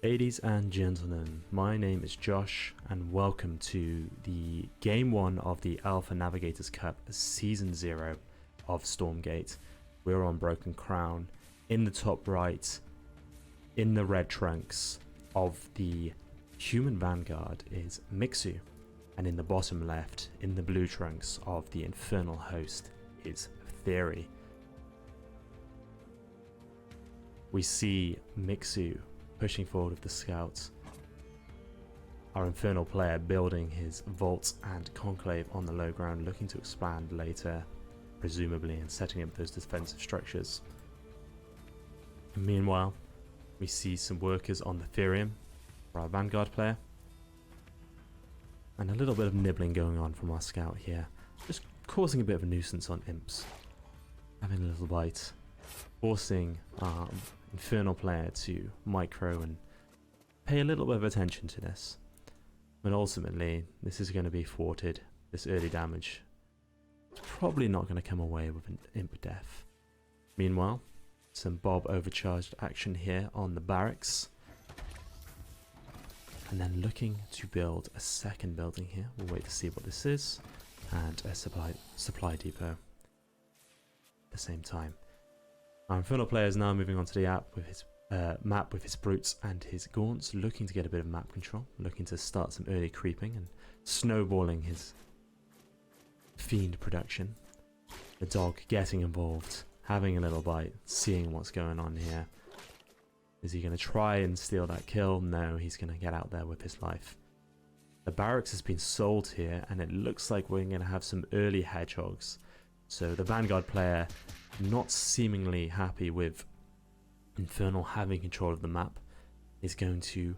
Ladies and gentlemen, my name is Josh and welcome to the Game 1 of the Alpha Navigators Cup Season 0 of Stormgate. We're on Broken Crown. In the top right, in the red trunks of the human Vanguard is Mixu, and in the bottom left, in the blue trunks of the infernal host is TheoRy. We see Mixu pushing forward with the scouts, our infernal player building his vault and conclave on the low ground, looking to expand later, presumably, and setting up those defensive structures. And meanwhile, we see some workers on the Therium for our Vanguard player, and a little bit of nibbling going on from our scout here, just causing a bit of a nuisance on imps, having a little bite, forcing our infernal player to micro and pay a little bit of attention to this. But ultimately, this is going to be thwarted. This early damage is probably not going to come away with an imp death. Meanwhile, some Bob overcharged action here on the barracks, and then looking to build a second building here. We'll wait to see what this is, and a supply depot at the same time. Our infernal player is now moving on to the map with his brutes and his gaunts, looking to get a bit of map control, looking to start some early creeping and snowballing his fiend production. The dog getting involved, having a little bite, seeing what's going on here. Is he going to try and steal that kill? No, he's going to get out there with his life. The barracks has been sold here, and it looks like we're going to have some early hedgehogs. So the Vanguard player, not seemingly happy with Infernal having control of the map, is going to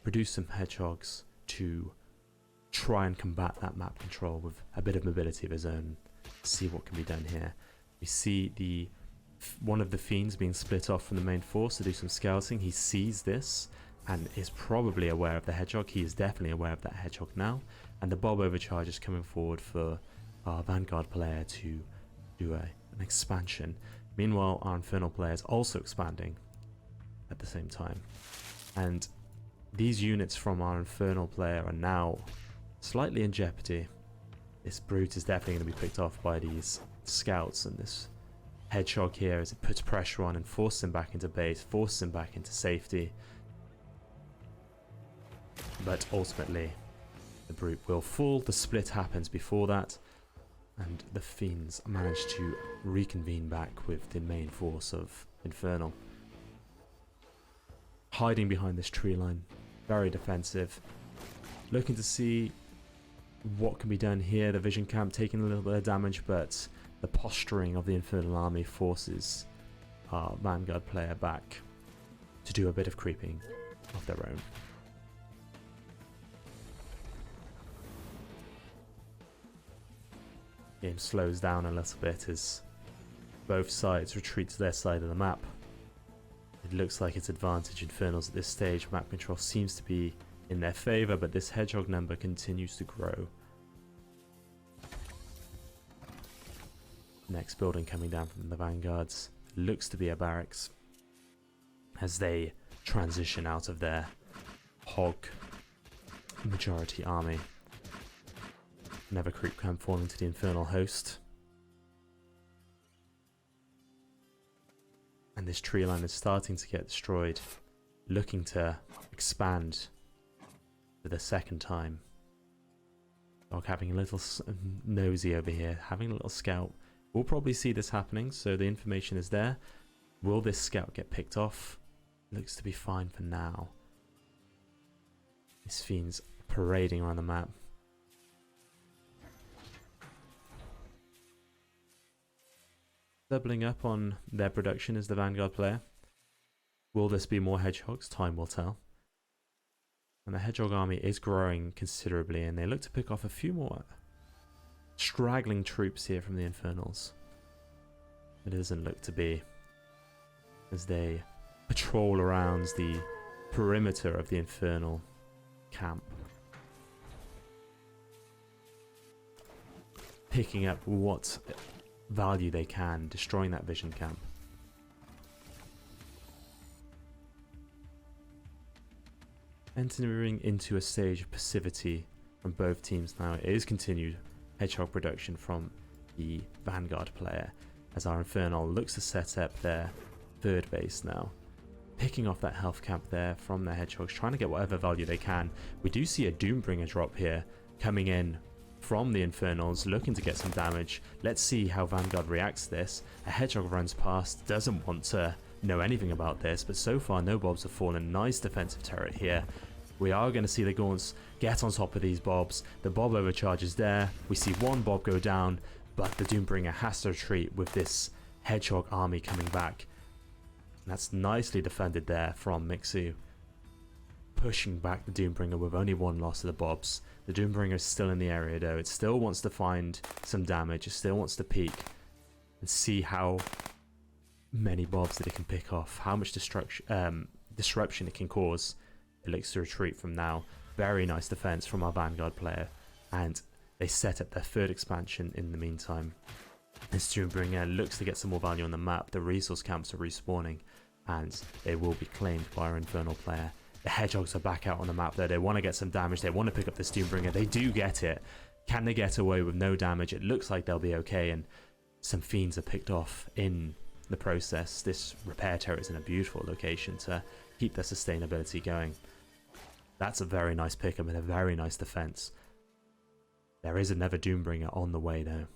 produce some hedgehogs to try and combat that map control with a bit of mobility of his own. See what can be done here. We see one of the fiends being split off from the main force to do some scouting. He sees this and is probably aware of the hedgehog. He is definitely aware of that hedgehog now, and the Bob overcharge is coming forward for our Vanguard player to do an expansion. Meanwhile, our infernal player is also expanding at the same time, and these units from our infernal player are now slightly in jeopardy. This brute is definitely going to be picked off by these scouts, and this hedgehog here, as it puts pressure on and forces him back into base, forces him back into safety. But ultimately, the brute will fall. The split happens before that, and the fiends manage to reconvene back with the main force of Infernal. Hiding behind this tree line, very defensive. Looking to see what can be done here. The vision camp taking a little bit of damage, but the posturing of the Infernal army forces our Vanguard player back to do a bit of creeping of their own. Game slows down a little bit as both sides retreat to their side of the map. It looks like it's advantage Infernals at this stage. Map control seems to be in their favour, but this hedgehog number continues to grow. Next building coming down from the Vanguards looks to be a barracks as they transition out of their hog majority army. Another creep camp falling to the infernal host. And this tree line is starting to get destroyed, looking to expand for the second time. Dog having a little nosy over here, having a little scout. We'll probably see this happening, so the information is there. Will this scout get picked off? Looks to be fine for now. This fiend's parading around the map. Doubling up on their production is the Vanguard player. Will this be more hedgehogs? Time will tell. And the hedgehog army is growing considerably, and they look to pick off a few more straggling troops here from the Infernals. It doesn't look to be, as they patrol around the perimeter of the Infernal camp, picking up what value they can, destroying that vision camp. Entering into a stage of passivity from both teams now. It is continued hedgehog production from the Vanguard player as our Infernal looks to set up their third base now. Picking off that health camp there from their hedgehogs, trying to get whatever value they can. We do see a Doombringer drop here coming in from the Infernals, looking to get some damage. Let's see how Vanguard reacts to this. A hedgehog runs past, doesn't want to know anything about this, but so far no bobs have fallen. Nice defensive turret here. We are going to see the Gaunts get on top of these bobs. The bob overcharge is there. We see one bob go down, but the Doombringer has to retreat with this hedgehog army coming back. And that's nicely defended there from Mixu, pushing back the Doombringer with only one loss of the bobs. The Doombringer is still in the area though. It still wants to find some damage. It still wants to peek and see how many bobs that it can pick off, how much disruption it can cause. It looks to retreat from now. Very nice defense from our Vanguard player, and they set up their third expansion in the meantime. This Doombringer looks to get some more value on the map. The resource camps are respawning and they will be claimed by our Infernal player. The hedgehogs are back out on the map there. They want to get some damage. They want to pick up this Doombringer. They do get it. Can they get away with no damage? It looks like they'll be okay, and some fiends are picked off in the process. This repair turret is in a beautiful location to keep their sustainability going. That's a very nice pickup and a very nice defense. There is another Doombringer on the way though.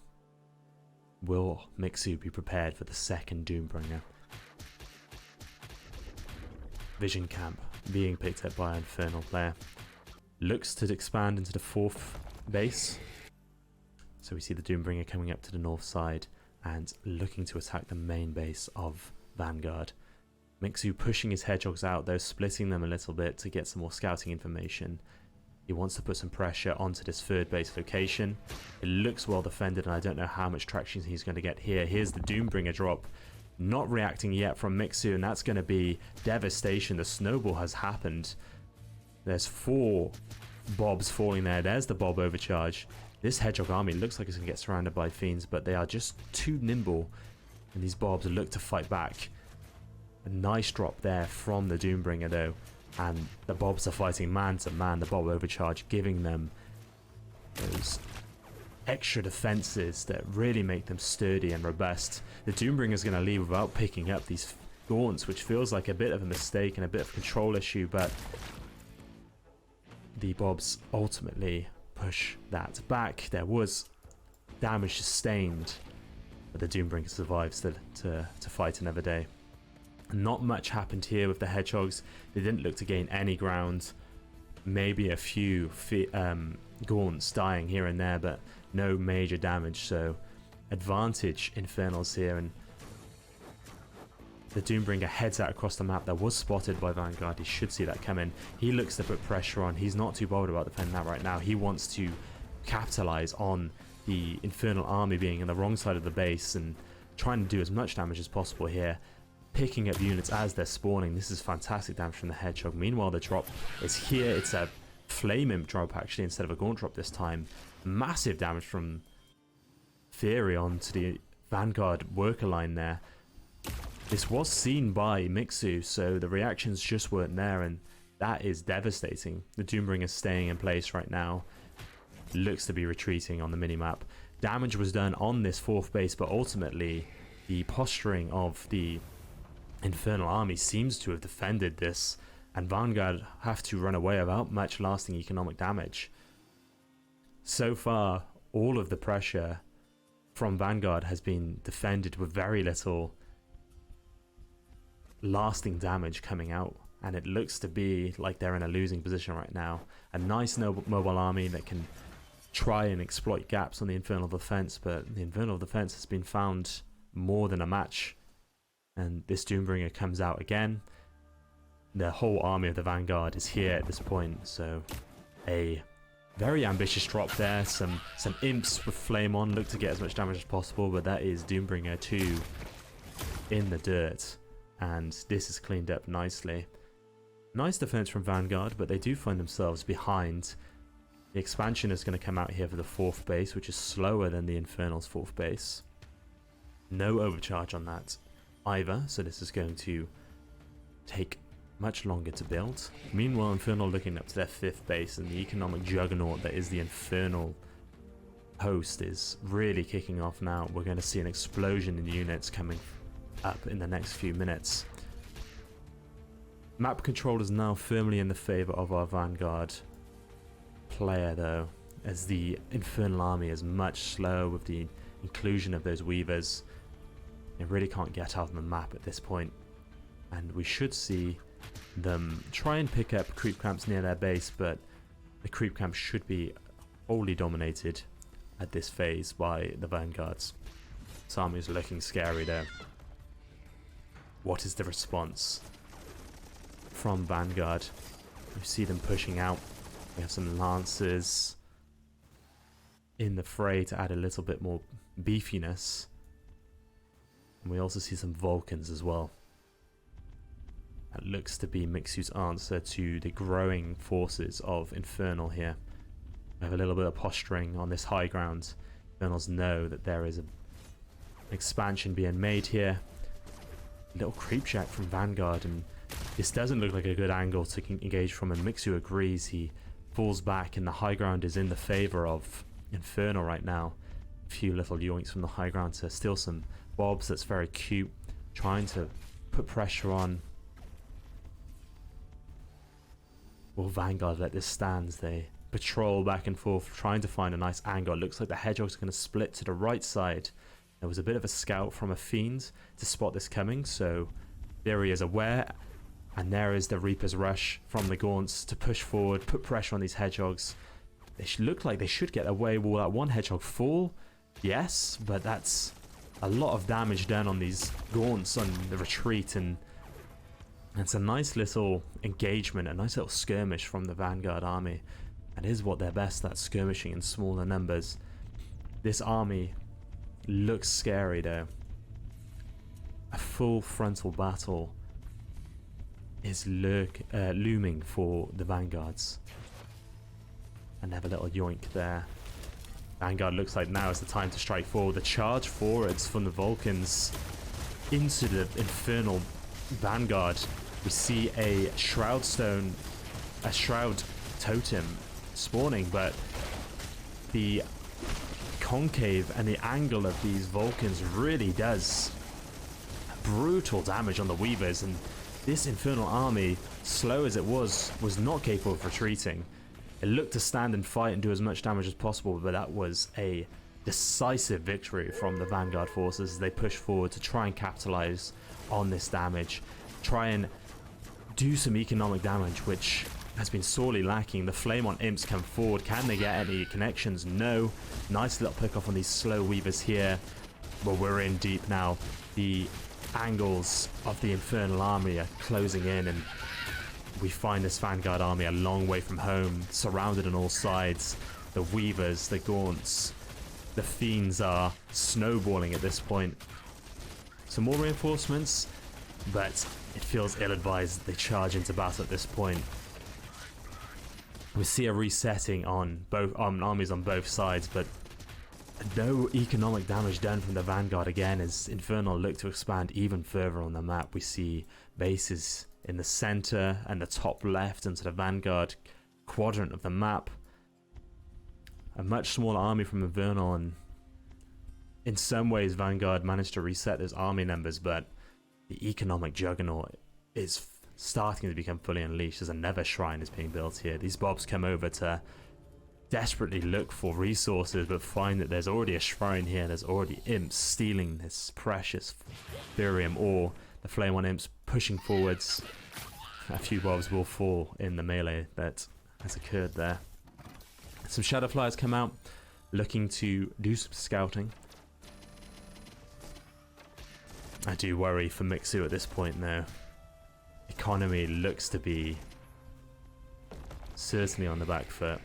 Will Mixu be prepared for the second Doombringer? Vision camp being picked up by an Infernal player. Looks to expand into the fourth base. So we see the Doombringer coming up to the north side and looking to attack the main base of Vanguard. Mixu pushing his hedgehogs out though, splitting them a little bit to get some more scouting information. He wants to put some pressure onto this third base location. It looks well defended, and I don't know how much traction he's going to get here. Here's the Doombringer drop. Not reacting yet from Mixu, and that's going to be devastation. The snowball has happened. There's 4 bobs falling there. There's the bob overcharge. This hedgehog army looks like it's going to get surrounded by fiends, but they are just too nimble, and these bobs look to fight back. A nice drop there from the Doombringer though, and the bobs are fighting man to man. The bob overcharge giving them those extra defenses that really make them sturdy and robust. The Doombringer is going to leave without picking up these Gaunts, which feels like a bit of a mistake and a bit of a control issue, but the bobs ultimately push that back. There was damage sustained, but the Doombringer survives to fight another day. Not much happened here with the hedgehogs. They didn't look to gain any ground. Maybe a few Gaunts dying here and there, but no major damage. So advantage Infernals here, and the Doombringer heads out across the map. That was spotted by Vanguard. He should see that coming. He looks to put pressure on. He's not too bothered about defending that right now. He wants to capitalize on the Infernal army being on the wrong side of the base and trying to do as much damage as possible here. Picking up units as they're spawning. This is fantastic damage from the hedgehog. Meanwhile, the drop is here. It's a flame imp drop actually instead of a Gaunt drop this time. Massive damage from TheoRy onto the Vanguard worker line there. This was seen by Mixu, so the reactions just weren't there, and that is devastating. The Doombringer is staying in place right now. Looks to be retreating on the minimap. Damage was done on this 4th base, but ultimately the posturing of the Infernal army seems to have defended this, and Vanguard have to run away without much lasting economic damage. So far, all of the pressure from Vanguard has been defended with very little lasting damage coming out, and it looks to be like they're in a losing position right now. A nice mobile army that can try and exploit gaps on the Infernal defense, but the Infernal defense has been found more than a match. And this Doombringer comes out again. The whole army of the Vanguard is here at this point, so a very ambitious drop there. Some imps with flame on look to get as much damage as possible, but that is Doombringer 2 in the dirt, and this is cleaned up nicely. Nice defense from Vanguard, but they do find themselves behind. The expansion is going to come out here for the 4th base, which is slower than the Infernal's 4th base. No overcharge on that either, so this is going to take much longer to build. Meanwhile, Infernal looking up to their 5th base, and the economic juggernaut that is the Infernal host is really kicking off now. We're going to see an explosion in units coming up in the next few minutes. Map control is now firmly in the favor of our Vanguard player though, as the Infernal army is much slower with the inclusion of those weavers. They really can't get out on the map at this point, and we should see them try and pick up creep camps near their base, but the creep camp should be wholly dominated at this phase by the Vanguards. This army is looking scary there. What is the response from Vanguard? We see them pushing out. We have some Lancers in the fray to add a little bit more beefiness. And we also see some Vulcans as well. That looks to be Mixu's answer to the growing forces of Infernal here. We have a little bit of posturing on this high ground. Infernals know that there is an expansion being made here. Little creep shack from Vanguard, and this doesn't look like a good angle to engage from, and Mixu agrees. He falls back, and the high ground is in the favor of Infernal right now. A few little yoinks from the high ground to steal some bobs. That's very cute. Trying to put pressure on. Will Vanguard let this stand? They patrol back and forth, trying to find a nice angle. It looks like the hedgehogs are going to split to the right side. There was a bit of a scout from a fiend to spot this coming, so TheoRy is aware, and there is the Reaper's Rush from the Gaunts to push forward, put pressure on these hedgehogs. They look like they should get away. Will that one hedgehog fall? Yes, but that's a lot of damage done on these Gaunts on the retreat, and it's a nice little engagement, a nice little skirmish from the Vanguard army. That is what they're best at, skirmishing in smaller numbers. This army looks scary though. A full frontal battle is looming for the Vanguards. Another little yoink there. Vanguard looks like now is the time to strike forward. The charge forwards from the Vulcans into the Infernal Vanguard. We see a shroud stone, a shroud totem spawning, but the concave and the angle of these Vulcans really does brutal damage on the Weavers, and this Infernal army, slow as it was not capable of retreating. It looked to stand and fight and do as much damage as possible, but that was a decisive victory from the Vanguard forces as they push forward to try and capitalize on this damage, try and do some economic damage, which has been sorely lacking. The Flame on Imps come forward. Can they get any connections? No. Nice little pick off on these slow Weavers here. But we're in deep now. The angles of the Infernal army are closing in, and we find this Vanguard army a long way from home, surrounded on all sides. The Weavers, the Gaunts, the Fiends are snowballing at this point. Some more reinforcements, but it feels ill-advised that they charge into battle at this point. We see a resetting on both armies on both sides, but no economic damage done from the Vanguard again as Infernal look to expand even further on the map. We see bases in the center and the top left into the Vanguard quadrant of the map. A much smaller army from Infernal, and in some ways Vanguard managed to reset those army numbers, but the economic juggernaut is starting to become fully unleashed as another shrine is being built here. These bobs come over to desperately look for resources, but find that there's already a shrine here. There's already imps stealing this precious Therium ore. The Flame on Imps pushing forwards. A few bobs will fall in the melee that has occurred there. Some Shadowflyers come out looking to do some scouting. I do worry for Mixu at this point though. Economy looks to be certainly on the back foot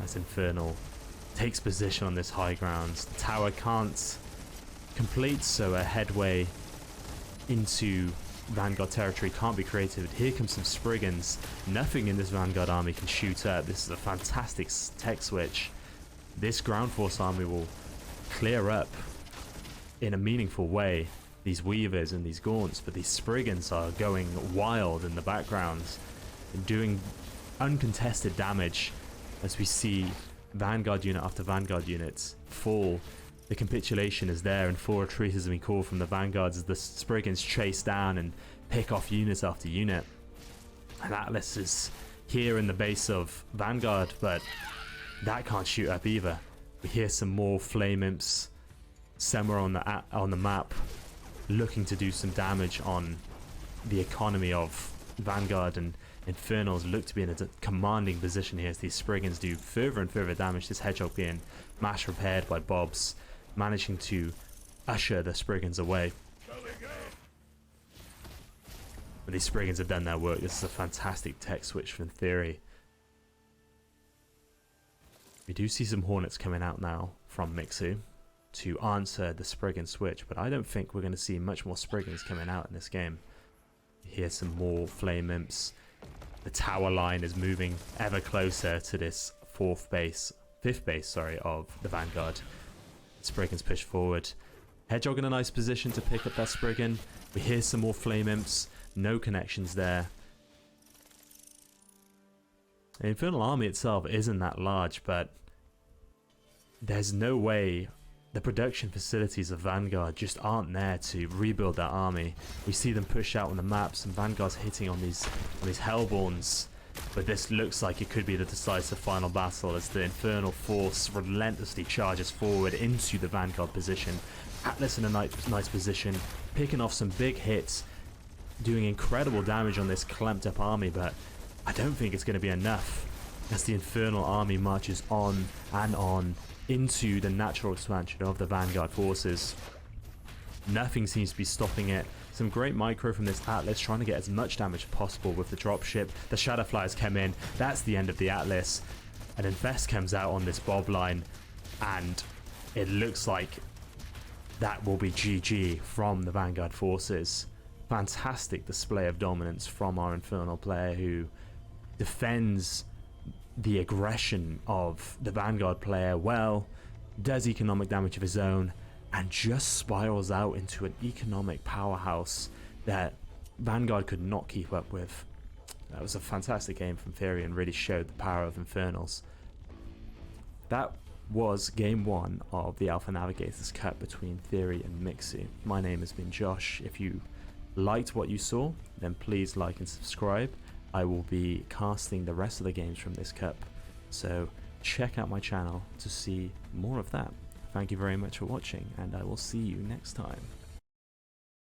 as Infernal takes position on this high ground. The tower can't complete, so a headway into Vanguard territory can't be created. Here comes some Spriggans. Nothing in this Vanguard army can shoot up. This is a fantastic tech switch. This ground force army will clear up in a meaningful way. these Weavers and these Gaunts, but these Spriggans are going wild in the background and doing uncontested damage as we see Vanguard unit after Vanguard units fall. The capitulation is there and full retreat has been called from the Vanguards as the Spriggans chase down and pick off units after unit. And Atlas is here in the base of Vanguard, but that can't shoot up either. We hear some more Flame Imps somewhere on the map looking to do some damage on the economy of Vanguard, and Infernals look to be in a commanding position here as these Spriggans do further and further damage. This Hedgehog being mash repaired by Bobs, managing to usher the Spriggans away. But these Spriggans have done their work. This is a fantastic tech switch from TheoRy. We do see some Hornets coming out now from Mixu to answer the Spriggan switch, but I don't think we're going to see much more Spriggans coming out in this game. Here's some more Flame Imps. The tower line is moving ever closer to this fifth base of the Vanguard. Spriggans push forward. Hedgehog in a nice position to pick up that Spriggan. We hear some more Flame Imps. No connections there. The Infernal army itself isn't that large, but there's no way the production facilities of Vanguard just aren't there to rebuild that army. We see them push out on the maps and Vanguard's hitting on these Hellborns, but this looks like it could be the decisive final battle as the Infernal force relentlessly charges forward into the Vanguard position. Atlas in a nice position, picking off some big hits, doing incredible damage on this clamped up army, but I don't think it's going to be enough as the Infernal army marches on and on into the natural expansion of the Vanguard forces. Nothing seems to be stopping it. Some great micro from this Atlas, trying to get as much damage as possible with the dropship. The Shadowflyers come in. That's the end of the Atlas. An Infest comes out on this Bob line, and it looks like that will be GG from the Vanguard forces. Fantastic display of dominance from our Infernal player, who defends the aggression of the Vanguard player well, does economic damage of his own, and just spirals out into an economic powerhouse that Vanguard could not keep up with. That was a fantastic game from TheoRy and really showed the power of Infernals. That was game 1 of the Alpha Navigators Cup between TheoRy and Mixu. My name has been Josh. If you liked what you saw, then please like and subscribe. I will be casting the rest of the games from this cup, so check out my channel to see more of that. Thank you very much for watching, and I will see you next time.